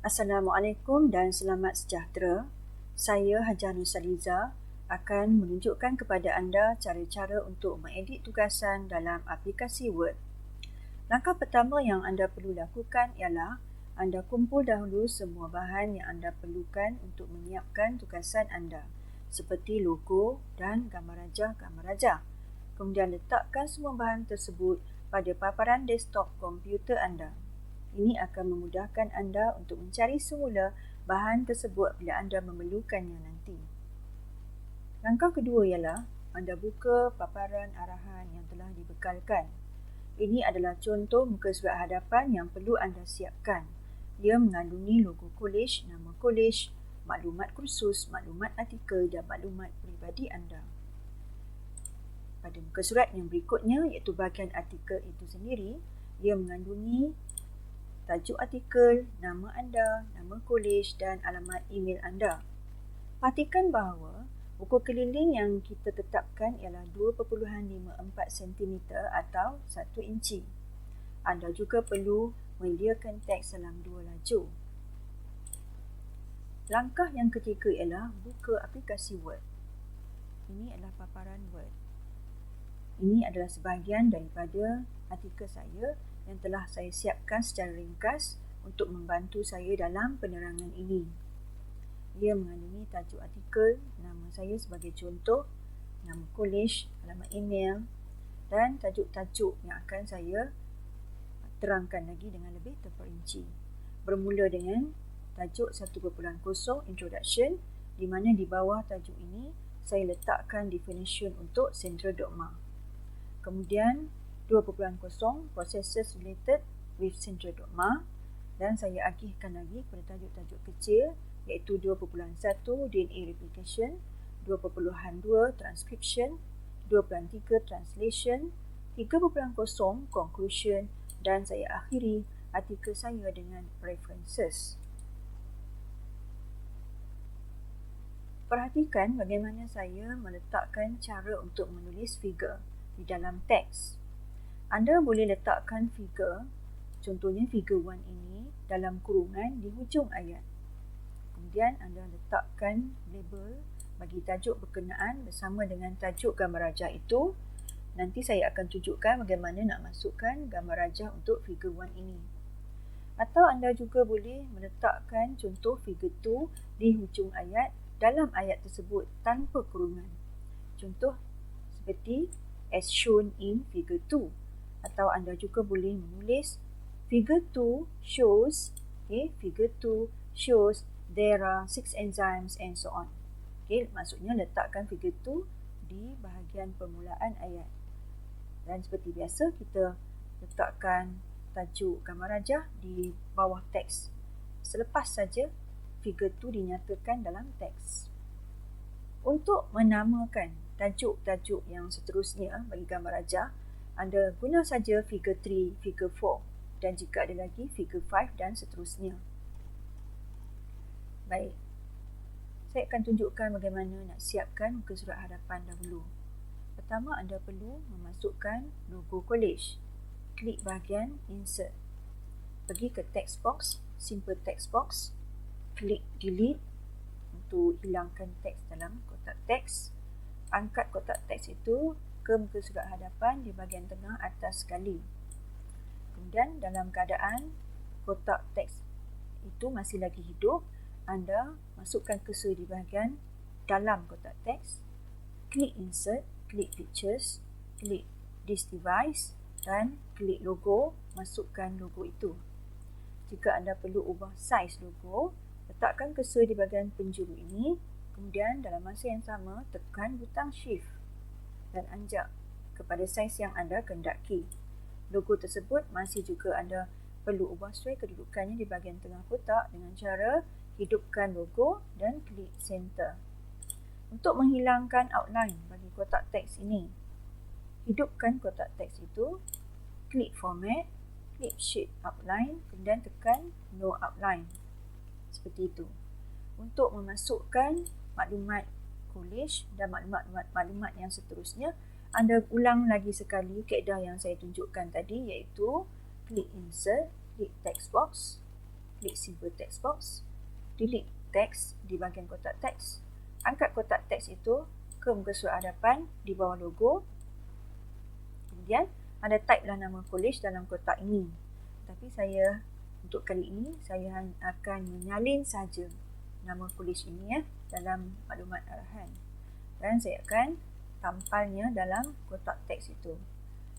Assalamualaikum dan selamat sejahtera. Saya Hajar Nursalliza akan menunjukkan kepada anda cara-cara untuk mengedit tugasan dalam aplikasi Word. Langkah pertama yang anda perlu lakukan ialah anda kumpul dahulu semua bahan yang anda perlukan untuk menyiapkan tugasan anda, seperti logo dan gambar rajah. Kemudian letakkan semua bahan tersebut pada paparan desktop komputer anda. Ini akan memudahkan anda untuk mencari semula bahan tersebut bila anda memerlukannya nanti. Langkah kedua ialah anda buka paparan arahan yang telah dibekalkan. Ini adalah contoh muka surat hadapan yang perlu anda siapkan. Ia mengandungi logo kolej, nama kolej, maklumat kursus, maklumat artikel dan maklumat peribadi anda. Pada muka surat yang berikutnya iaitu bahagian artikel itu sendiri, ia mengandungi tajuk artikel, nama anda, nama kolej dan alamat email anda. Pastikan bahawa buku keliling yang kita tetapkan ialah 2.54 cm atau 1 inci. Anda juga perlu menyediakan teks dalam 2 lajur. Langkah yang ketiga ialah buka aplikasi Word. Ini adalah paparan Word. Ini adalah sebahagian daripada artikel saya yang telah saya siapkan secara ringkas untuk membantu saya dalam penerangan ini. Ia mengandungi tajuk artikel, nama saya sebagai contoh, nama kolej, alamat email dan tajuk-tajuk yang akan saya terangkan lagi dengan lebih terperinci. Bermula dengan tajuk 1.0 Introduction, di mana di bawah tajuk ini saya letakkan definition untuk Central Dogma. Kemudian 2.0 Processes Related with Central Dogma, dan saya agihkan lagi pada tajuk-tajuk kecil iaitu 2.1 DNA Replication, 2.2 Transcription, 2.3 Translation, 3.0 Conclusion, dan saya akhiri artikel saya dengan References. Perhatikan bagaimana saya meletakkan cara untuk menulis figure di dalam teks. Anda boleh letakkan figure, contohnya figure 1 ini, dalam kurungan di hujung ayat. Kemudian anda letakkan label bagi tajuk berkenaan bersama dengan tajuk gambar rajah itu. Nanti saya akan tunjukkan bagaimana nak masukkan gambar rajah untuk figure 1 ini. Atau anda juga boleh meletakkan contoh figure 2 di hujung ayat dalam ayat tersebut tanpa kurungan. Contoh seperti as shown in figure 2. Atau anda juga boleh menulis figure 2 shows, figure 2 shows there are 6 enzymes and so on. Maksudnya letakkan figure 2 di bahagian permulaan ayat. Dan seperti biasa kita letakkan tajuk gambar rajah di bawah teks. Selepas saja figure 2 dinyatakan dalam teks. Untuk menamakan tajuk-tajuk yang seterusnya bagi gambar rajah, anda guna saja figure 3, figure 4 dan jika ada lagi figure 5 dan seterusnya. Baik, saya akan tunjukkan bagaimana nak siapkan muka surat hadapan dahulu. Pertama, anda perlu memasukkan logo kolej. Klik bahagian Insert. Pergi ke text box, simple text box. Klik Delete untuk hilangkan teks dalam kotak teks. Angkat kotak teks itu ke muka surat hadapan di bahagian tengah atas sekali. Kemudian dalam keadaan kotak teks itu masih lagi hidup, anda masukkan cursor di bahagian dalam kotak teks, klik Insert, klik Pictures, klik This Device dan klik Logo, masukkan logo itu. Jika anda perlu ubah saiz logo, letakkan cursor di bahagian penjuru ini, kemudian dalam masa yang sama tekan butang Shift dan anjak kepada saiz yang anda kehendaki. Logo tersebut masih juga anda perlu ubah sesuai kedudukannya di bahagian tengah kotak dengan cara hidupkan logo dan klik Center. Untuk menghilangkan outline bagi kotak teks ini, hidupkan kotak teks itu, klik Format, klik Shape Outline, kemudian tekan No Outline. Seperti itu. Untuk memasukkan maklumat kolej dan maklumat yang seterusnya, anda ulang lagi sekali kaedah yang saya tunjukkan tadi, iaitu klik Insert, klik Text Box, klik simple text box, delete teks di bahagian kotak teks, angkat kotak teks itu ke muka surat hadapan di bawah logo. Kemudian anda type lah nama college dalam kotak ini. Tapi untuk kali ini saya akan menyalin saja nama college ini dalam maklumat arahan. Dan saya akan tampalnya dalam kotak teks itu.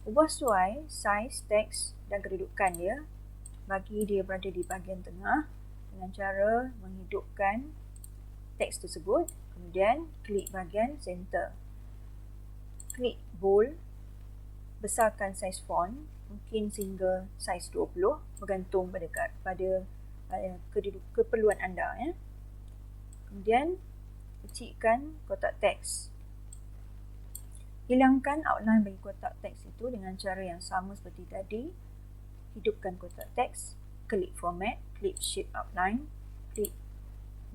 Ubah sesuai saiz teks dan kedudukan dia bagi dia berada di bahagian tengah dengan cara menghidupkan teks tersebut. Kemudian klik bahagian center. Klik bold, besarkan saiz font mungkin sehingga saiz 20 bergantung pada keperluan anda. Kemudian kecilkan kotak teks. Hilangkan outline bagi kotak teks itu dengan cara yang sama seperti tadi. Hidupkan kotak teks, klik format, klik shape outline, klik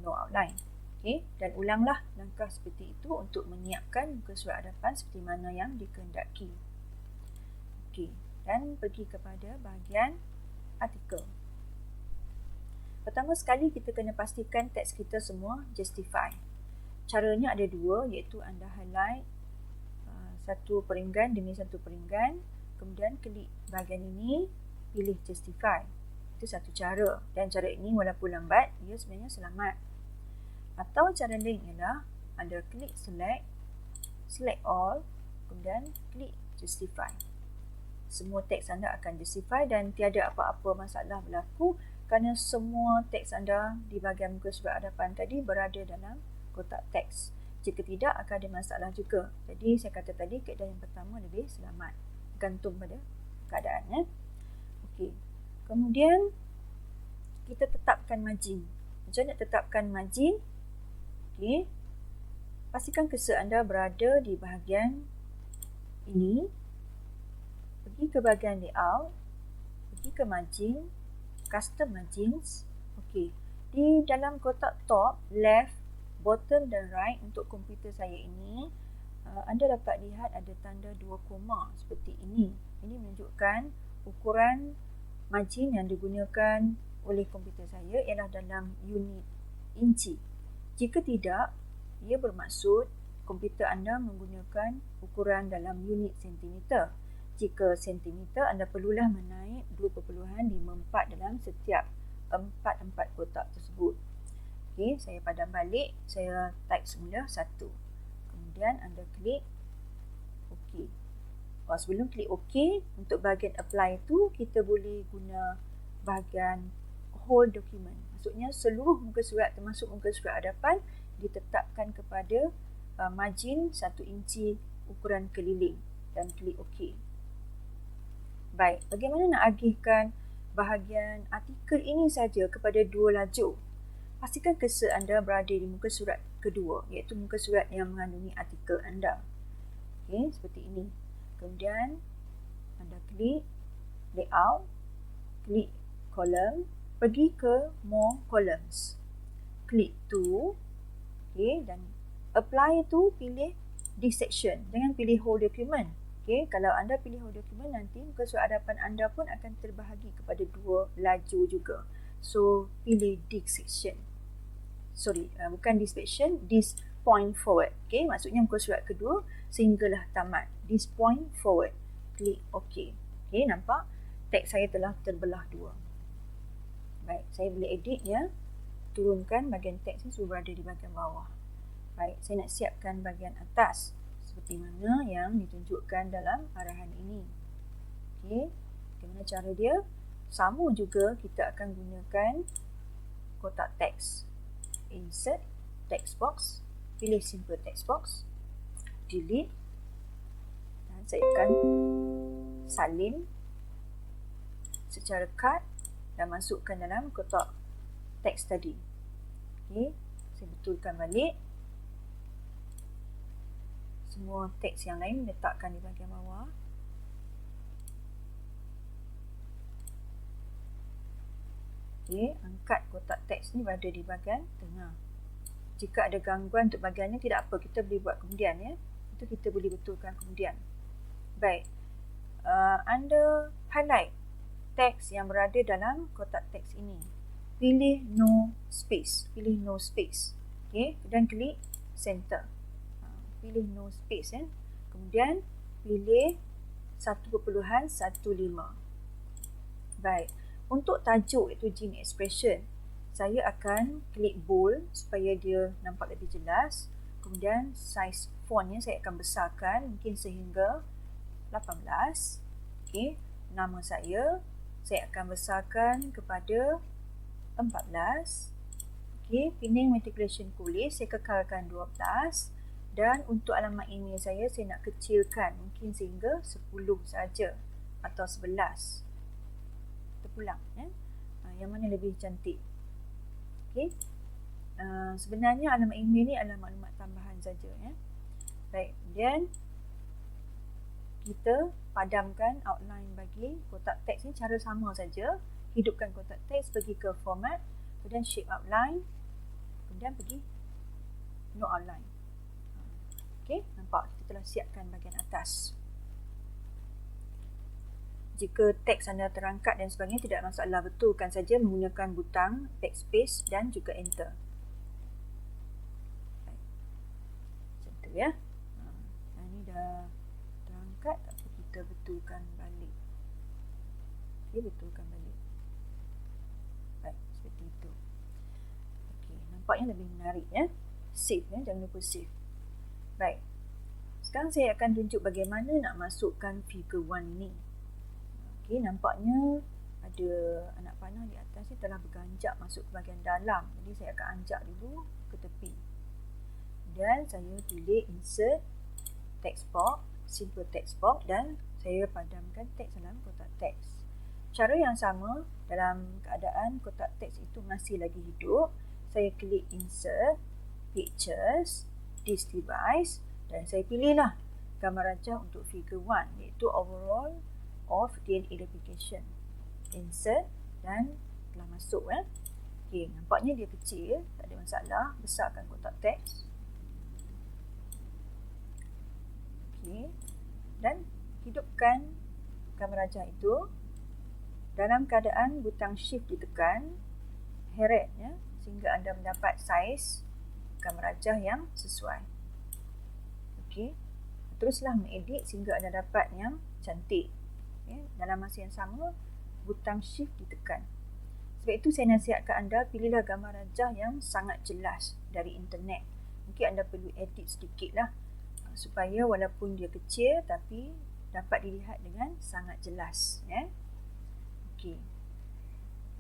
no outline. Okey, dan ulanglah langkah seperti itu untuk menyiapkan muka surat hadapan seperti mana yang dikehendaki. Okey, dan pergi kepada bahagian artikel. Pertama sekali kita kena pastikan teks kita semua justify. Caranya ada dua, iaitu anda highlight satu peringgan demi satu peringgan, kemudian klik bahagian ini, pilih justify. Itu satu cara, dan cara ini walaupun lambat, ia sebenarnya selamat. Atau cara lain ialah anda klik select all, kemudian klik justify. Semua teks anda akan justify dan tiada apa-apa masalah berlaku kerana semua teks anda di bahagian muka surat hadapan tadi berada dalam kotak teks. Jika tidak, akan ada masalah juga. Jadi, saya kata tadi, keadaan yang pertama lebih selamat. Gantung pada keadaan. Okey. Kemudian, kita tetapkan margin. Macam mana tetapkan margin? Okey. Pastikan cursor anda berada di bahagian ini. Pergi ke bahagian layout. Pergi ke margin. Custom margins. Okey. Di dalam kotak top, left, bottom dan right untuk komputer saya ini, anda dapat lihat ada tanda 2 koma seperti ini. Ini menunjukkan ukuran margin yang digunakan oleh komputer saya ialah dalam unit inci. Jika tidak, ia bermaksud komputer anda menggunakan ukuran dalam unit sentimeter. Jika sentimeter, anda perlulah menaik 2.54 dalam setiap 4 kotak tersebut. Okey, saya padam balik, saya type semula 1. Kemudian anda klik OK. Sebelum klik OK, untuk bahagian apply tu kita boleh guna bahagian whole document. Maksudnya seluruh muka surat termasuk muka surat hadapan ditetapkan kepada margin 1 inci ukuran keliling dan klik OK. Baik, bagaimana nak agihkan bahagian artikel ini saja kepada 2 lajur? Pastikan cursor anda berada di muka surat kedua, iaitu muka surat yang mengandungi artikel anda. Okey, seperti ini. Kemudian anda klik layout, klik column, pergi ke more columns. Klik to, okey, dan apply tu pilih this section. Jangan pilih whole document. Okey, kalau anda pilih whole document, nanti muka surat hadapan anda pun akan terbahagi kepada 2 lajur juga. So, pilih this section. Bukan this section, this point forward. Okay, maksudnya muka surat kedua sehinggalah tamat. This point forward. Klik OK. Okay, nampak? Teks saya telah terbelah 2. Baik, saya boleh edit ya. Turunkan bahagian teks ini sudah berada di bahagian bawah. Baik, saya nak siapkan bahagian atas seperti mana yang ditunjukkan dalam arahan ini. Okay, bagaimana cara dia? Sama juga kita akan gunakan kotak teks. Insert text box, pilih simple text box, delete, dan saya akan salin secara cut dan masukkan dalam kotak teks tadi. Okey, saya betulkan balik. Semua teks yang lain letakkan di bahagian bawah. Okey, angkat kotak teks ni berada di bahagian tengah. Jika ada gangguan untuk bahagiannya, tidak apa, kita boleh buat kemudian ya. Itu kita boleh betulkan kemudian. Baik, anda highlight teks yang berada dalam kotak teks ini. pilih no space. Okay, dan klik center. Pilih no space. Kemudian pilih 1.15. Baik, untuk tajuk iaitu gene expression, saya akan klik bold supaya dia nampak lebih jelas. Kemudian size fontnya saya akan besarkan mungkin sehingga 18. Okay, nama saya akan besarkan kepada 14. Okay, pinning matriculation college saya kekalkan 12. Dan untuk alamat email saya nak kecilkan mungkin sehingga 10 saja atau 11. Terpulang. Yang mana lebih cantik. Okay. Sebenarnya alamat email ni adalah maklumat tambahan saja. Baik, kemudian kita padamkan outline bagi kotak teks ni cara sama saja. Hidupkan kotak teks, pergi ke format, kemudian shape outline, kemudian pergi no outline. Okey, nampak kita telah siapkan bahagian atas. Jika teks anda terangkat dan sebagainya tidak masalah, betulkan saja menggunakan butang backspace dan juga enter. Macam tu ya. Ini dah terangkat, tapi kita betulkan balik. Okey, betulkan balik. Baik, seperti itu. Okey, nampaknya lebih menarik ya. Save ya, jangan lupa save. Baik. Sekarang saya akan tunjuk bagaimana nak masukkan figure 1 ni. Okey, nampaknya ada anak panah di atas ni telah berganjak masuk ke bahagian dalam. Jadi saya akan anjak dulu ke tepi. Dan saya pilih insert text box, simple text box dan saya padamkan teks dalam kotak teks. Cara yang sama dalam keadaan kotak teks itu masih lagi hidup, saya klik insert, pictures, this device dan saya pilihlah gambar rajah untuk figure 1 iaitu overall of DNA replication. Insert dan telah masuk. Okey, nampaknya dia kecil, tak ada masalah. Besarkan kotak teks. Okey, dan hidupkan gambar rajah itu dalam keadaan butang shift ditekan, heret ya, sehingga anda mendapat saiz gambar rajah yang sesuai. Okey, teruslah mengedit sehingga anda dapat yang cantik. Okay. Dalam masa yang sama, butang shift ditekan. Sebab itu saya nasihatkan anda pilihlah gambar rajah yang sangat jelas dari internet. Mungkin anda perlu edit sedikit lah supaya walaupun dia kecil tapi dapat dilihat dengan sangat jelas. Okey,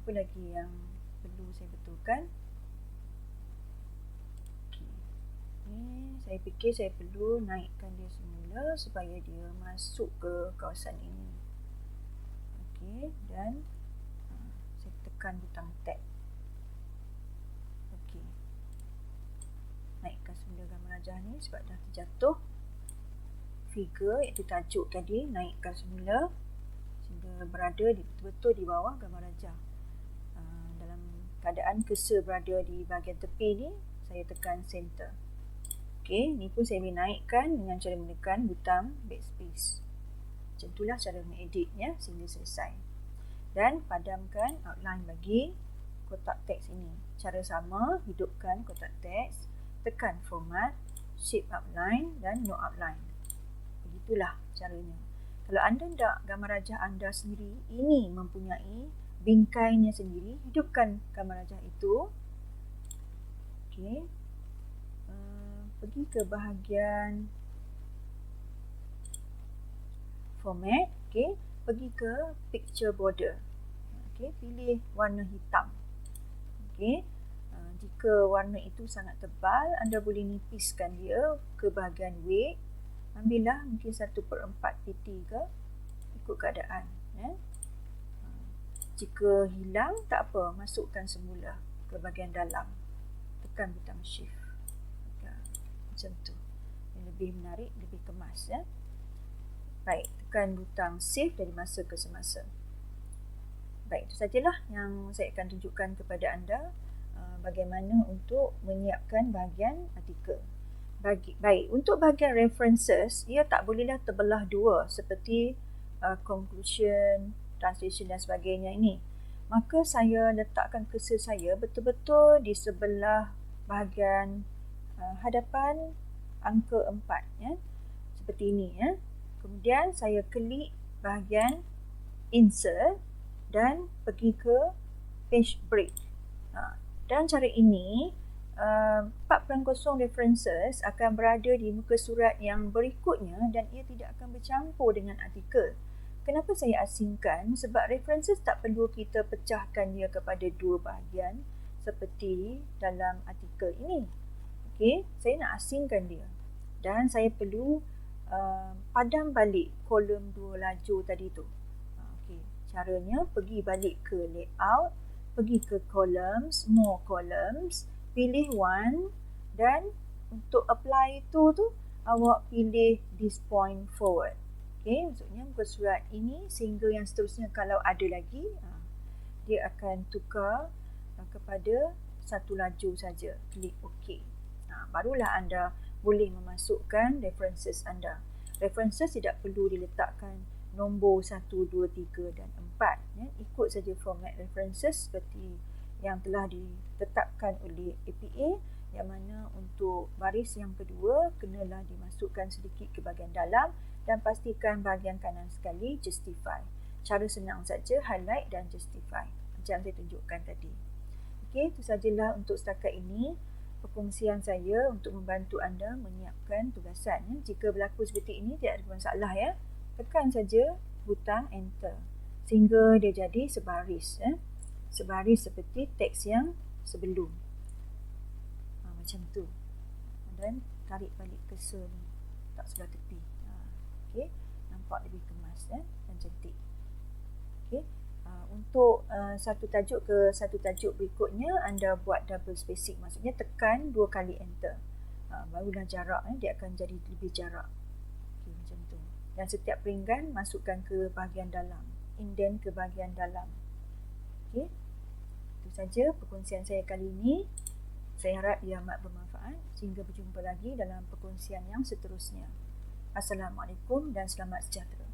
apa lagi yang perlu saya betulkan? Saya fikir saya perlu naikkan dia semula supaya dia masuk ke kawasan ini. Okey, dan saya tekan butang tab. Okey, naikkan semula gambar rajah ni sebab dah terjatuh. Figure iaitu tajuk tadi, naikkan semula sehingga berada betul-betul di bawah gambar rajah. Dalam keadaan cursor berada di bahagian tepi ni, saya tekan center. Okey, ni pun saya boleh naikkan dengan cara menekan butang backspace. Macam itulah cara mengeditnya sehingga selesai. Dan padamkan outline bagi kotak teks ini. Cara sama, hidupkan kotak teks, tekan format, shape outline dan no outline. Begitulah caranya. Kalau anda nak gambar rajah anda sendiri ini mempunyai bingkainya sendiri, hidupkan gambar rajah itu. Okey. Pergi ke bahagian format, okey, pergi ke picture border. Okey, pilih warna hitam. Okey, jika warna itu sangat tebal, anda boleh nipiskan dia ke bahagian weight. Ambillah mungkin 1/4 pt ke, ikut keadaan. Jika hilang, tak apa, masukkan semula ke bahagian dalam. Tekan butang shift. Macam tu. Lebih menarik, lebih kemas ya. Baik, tekan butang save dari masa ke semasa. Baik, itu sajalah yang saya akan tunjukkan kepada anda bagaimana untuk menyiapkan bahagian artikel. Baik, untuk bahagian references, ia tak bolehlah terbelah dua seperti conclusion, translation dan sebagainya ini. maka saya letakkan cursor saya betul-betul di sebelah bahagian hadapan angka 4 ya. Seperti ini ya. Kemudian saya klik bahagian insert dan pergi ke page break. Dan cara ini 4.0 references akan berada di muka surat yang berikutnya dan ia tidak akan bercampur dengan artikel. Kenapa saya asingkan? Sebab references tak perlu kita pecahkan dia kepada dua bahagian seperti dalam artikel ini. Okey, saya nak asingkan dia. Dan saya perlu padam balik kolom 2 lajur tadi tu. Okey, caranya pergi balik ke layout, pergi ke columns, more columns, pilih one dan untuk apply itu tu awak pilih this point forward. Okey, maksudnya muka surat ini sehingga yang seterusnya kalau ada lagi dia akan tukar kepada satu lajur saja. Klik OK. Barulah anda boleh memasukkan references anda. References tidak perlu diletakkan nombor 1, 2, 3 dan 4 ya. Ikut saja format references seperti yang telah ditetapkan oleh APA, yang mana untuk baris yang kedua kenalah dimasukkan sedikit ke bahagian dalam dan pastikan bahagian kanan sekali justify. Cara senang saja, highlight dan justify macam saya tunjukkan tadi. Okey, itu sajalah untuk setakat ini perkongsian saya untuk membantu anda menyiapkan tugasan ya. Jika berlaku seperti ini tidak ada masalah ya. Tekan saja butang enter sehingga dia jadi sebaris ya. Sebaris seperti teks yang sebelum. Macam tu. Dan tarik balik cursor ni. Tak sebelah tepi. Okey, nampak lebih kemas ya dan cantik. Okey. Untuk satu tajuk ke satu tajuk berikutnya anda buat double spacing, maksudnya tekan 2 kali enter. Barulah jarak dia akan jadi lebih jarak. Okey, macam tu. Dan setiap ringgan masukkan ke bahagian dalam, indent ke bahagian dalam. Okey. Itu saja perkongsian saya kali ini. Saya harap ia amat bermanfaat. Sehingga berjumpa lagi dalam perkongsian yang seterusnya. Assalamualaikum dan selamat sejahtera.